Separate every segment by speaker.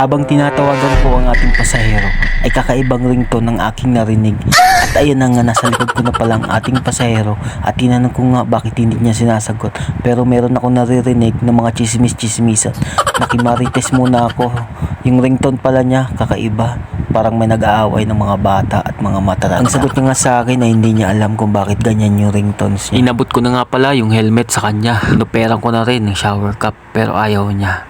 Speaker 1: Habang tinatawagan ko ang ating pasahero ay kakaibang ringtone ng aking narinig. At ayun na nga, nasa likod ko na pala ang ating pasahero at tinanong ko nga bakit hindi niya sinasagot. Pero meron ako naririnig ng mga chismis-chismisan. Nakimarites muna ako. Yung ringtone pala niya kakaiba. Parang may nag-aaway ng mga bata at mga mataranta. Ang sagot niya nga sa akin ay hindi niya alam kung bakit ganyan yung ringtones niya. Inabot ko na nga pala yung helmet sa kanya. Inuperan ko na rin ng shower cap pero ayaw niya.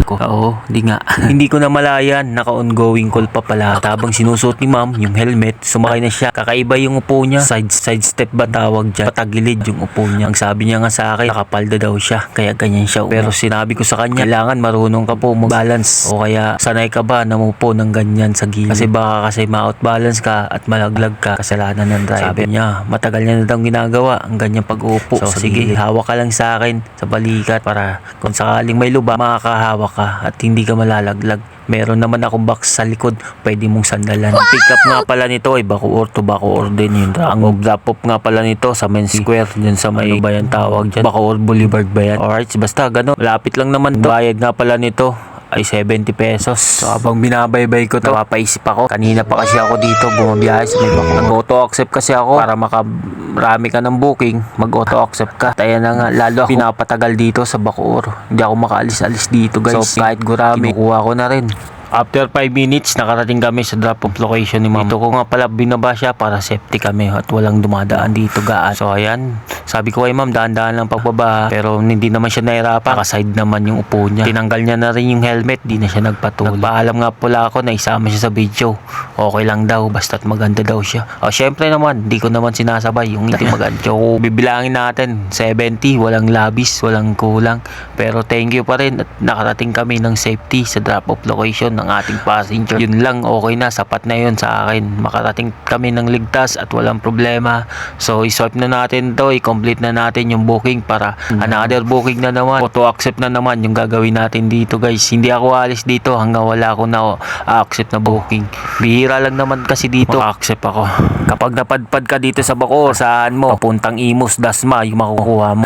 Speaker 1: Oo, di nga. Hindi ko na malayan, naka-ongoing call pa pala. At habang sinusuot ni ma'am yung helmet, sumakay na siya. Kakaiba yung upo niya. Side step ba tawag dyan? Patagilid yung upo niya. Ang sabi niya nga sa akin, nakapalda daw siya. Kaya ganyan siya. Pero sinabi ko sa kanya, kailangan marunong ka po mag-balance. O kaya sanay ka ba na umupo ng ganyan sa gilid? Kasi baka kasi ma-outbalance ka at malaglag ka. Kasalanan ng driver. Sabi niya, matagal niya na daw ginagawa ang ganyang pag-upo. So sige, hawak ka lang sa akin sa balikat para kung sakaling may luba, makakahawak ka at hindi ka malalaglag. Meron naman akong box sa likod, pwede mong sandalan. Ang pick up nga pala nito ay Bacoor to Bacoor din yun. Ang drop off nga pala nito sa Main Square dyan sa may ba yan tawag dyan? Bacoor Boulevard ba yan? Alright, basta gano'n. Malapit lang naman to. Bayad nga pala nito ay 70 pesos. So habang binabaybay ko to, napapaisip ako. Kanina pa kasi ako dito bumabiyahe sa may Bacoor. Nag-auto accept kasi ako para makarami ka ng booking, mag-auto accept ka. At ayan na nga, lalo ako pinapatagal dito sa Bacoor. Hindi ako makaalis-alis dito guys. So kahit gurami, kinukuha ko na rin. After 5 minutes, nakarating kami sa drop-off location ni ma'am. Dito ko nga pala binaba siya para safety kami at walang dumadaan dito gaan. So ayan, sabi ko kay ma'am, daan-daan lang pagbaba. Pero hindi naman siya nahirapan. Nakaside naman yung upo niya. Tinanggal niya na rin yung helmet, di na siya nagpatuloy. Nagpaalam nga pala ako na isama siya sa video. Okay lang daw, basta't maganda daw siya. O syempre naman, di ko naman sinasabay yung hindi maganda. So bibilangin natin, 70, walang labis, walang kulang. Pero thank you pa rin at nakarating kami ng safety sa drop-off location ng ating passenger. Yun lang, okay na, sapat na yun sa akin. Makarating kami ng ligtas at walang problema. So i-swipe na natin to, i-complete na natin yung booking para another booking na naman. Auto-accept na naman yung gagawin natin dito guys. Hindi ako alis dito hanggang wala ako na accept na booking. Bihira lang naman kasi dito accept ako. Kapag napadpad ka dito sa Bacoor, saan mo? Papuntang Imus, Dasma yung makukuha mo.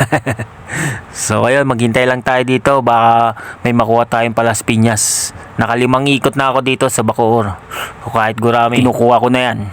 Speaker 1: So ayun, maghintay lang tayo dito, baka may makuha tayong Palas Piñas. Nakalimang ikot na ako dito sa Bacoor. Kahit gurami, kinukuha ko na yan.